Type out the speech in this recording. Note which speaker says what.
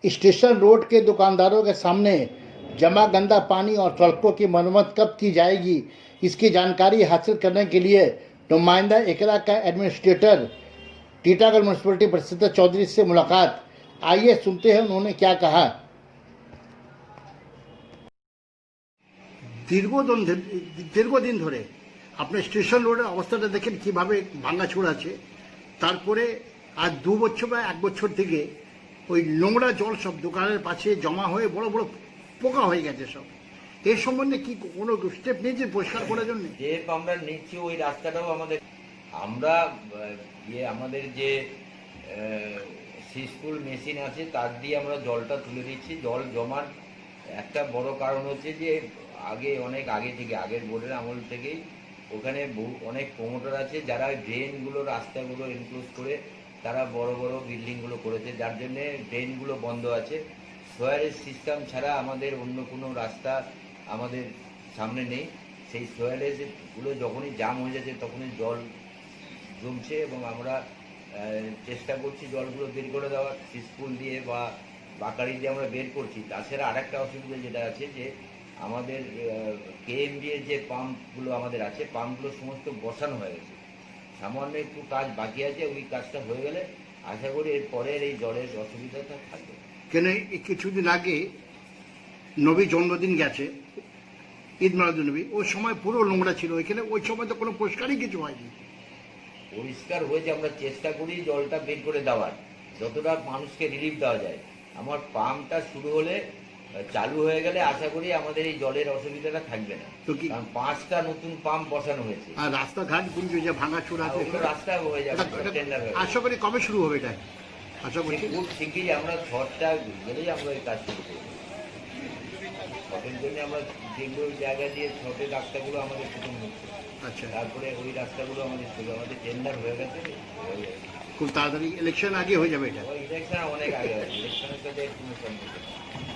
Speaker 1: Station road के दुकानदारों के सामने जमा गंदा पानी और सड़कों की मरम्मत कब की जाएगी, इसकी जानकारी हासिल करने के लिए नुमाइंदा एकरा का एडमिनिस्ट्रेटर टीटागढ़ म्यूनसिपलिटी प्रसिद्ध चौधरी से मुलाकात। आइए सुनते हैं उन्होंने क्या कहा। দীর্ঘদিন ধরে আপনি স্টেশন রোডের অবস্থাটা দেখেন কিভাবে ভাঙাচোরা আছে। তারপরে আজ 2 বছর বা 1 বছর থেকে ওই নোংরা জল সব দোকানের পাশে জমা হয়ে বড় বড় পোকা হয়ে গেছে সব। এর সম্বন্ধে কি কোনো স্টেপ নিয়েছে পরিষ্কার করার জন্য?
Speaker 2: যে আমরা নিচ্ছি ওই রাস্তাটাও আমাদের আমরা আমাদের যে সিসপুল মেশিন আছে তার দিয়ে আমরা জলটা তুলে দিচ্ছি। জল জমার একটা বড় কারণ হচ্ছে যে অনেক আগে থেকে আগের বোর্ডের আমল থেকেই ওখানে অনেক প্রমোটার আছে যারা ড্রেনগুলো রাস্তাগুলো এনক্লোজ করে তারা বড় বড় বিল্ডিংগুলো করেছে, যার জন্যে ড্রেনগুলো বন্ধ আছে। সোয়ারেজ সিস্টেম ছাড়া আমাদের অন্য কোনো রাস্তা আমাদের সামনে নেই। সেই সোয়ারেজগুলো যখনই জাম হয়ে যাচ্ছে তখনই জল জমছে এবং আমরা চেষ্টা করছি জলগুলো বের করে দেওয়ার, সিসপুল দিয়ে বা বাকারি দিয়ে আমরা বের করছি। তাছাড়া আরেকটা অসুবিধা যেটা আছে যে আমাদের কেএমডি এর যে পাম্পগুলো আমাদের আছে, পাম্পগুলো সমস্ত বসানো হয়ে গেছে। সামান্য একটু কাজ বাকি আছে, ওই কাজটা হয়ে গেলে আশা করি এর পরের এই জলের অসুবিধাটা থাকবে।
Speaker 1: কেন কিছুদিন আগে নবী জন্মদিন গেছে, ঈদ মিলাদুন্নবী, ওই সময় পুরো নোংরা ছিল এখানে, ওই সময় তো কোনো পরিষ্কারই কিছু হয়নি।
Speaker 2: পরিষ্কার হয়েছে, আমরা চেষ্টা করি জলটা বের করে দেওয়ার, যতটা মানুষকে রিলিফ দেওয়া যায়। আমার পাম্পটা শুরু হলে চালু হয়ে গেলে আশা করি আমাদের এই জলের অসুবিধাটা থাকবে না, কারণ 5টা নতুন পাম্প বসানো হয়েছে।
Speaker 1: আর রাস্তাঘাট যে ভাঙাচোরা আছে
Speaker 2: রাস্তা হয়ে যাবে, টেন্ডার হয়ে
Speaker 1: আশা করি কবে শুরু হবে এটা? আশা করি
Speaker 2: খুব শিগগিরই আমরা ছটটা গেলেই আমরা এই কাজ শুরু করবো। ছটের জন্য আমরা যেগুলো জায়গা দিয়ে ছটের রাস্তাগুলো আমাদের প্রথম হচ্ছে,
Speaker 1: আচ্ছা,
Speaker 2: তারপরে ওই রাস্তাগুলো আমাদের শুরু, আমাদের টেন্ডার হয়ে গেছে,
Speaker 1: খুব তাড়াতাড়ি ইলেকশন আগে হয়ে যাবে এটা।
Speaker 2: ইলেকশন অনেক আগে আছে, ইলেকশনের সাথে কোনো সম্পর্ক নেই।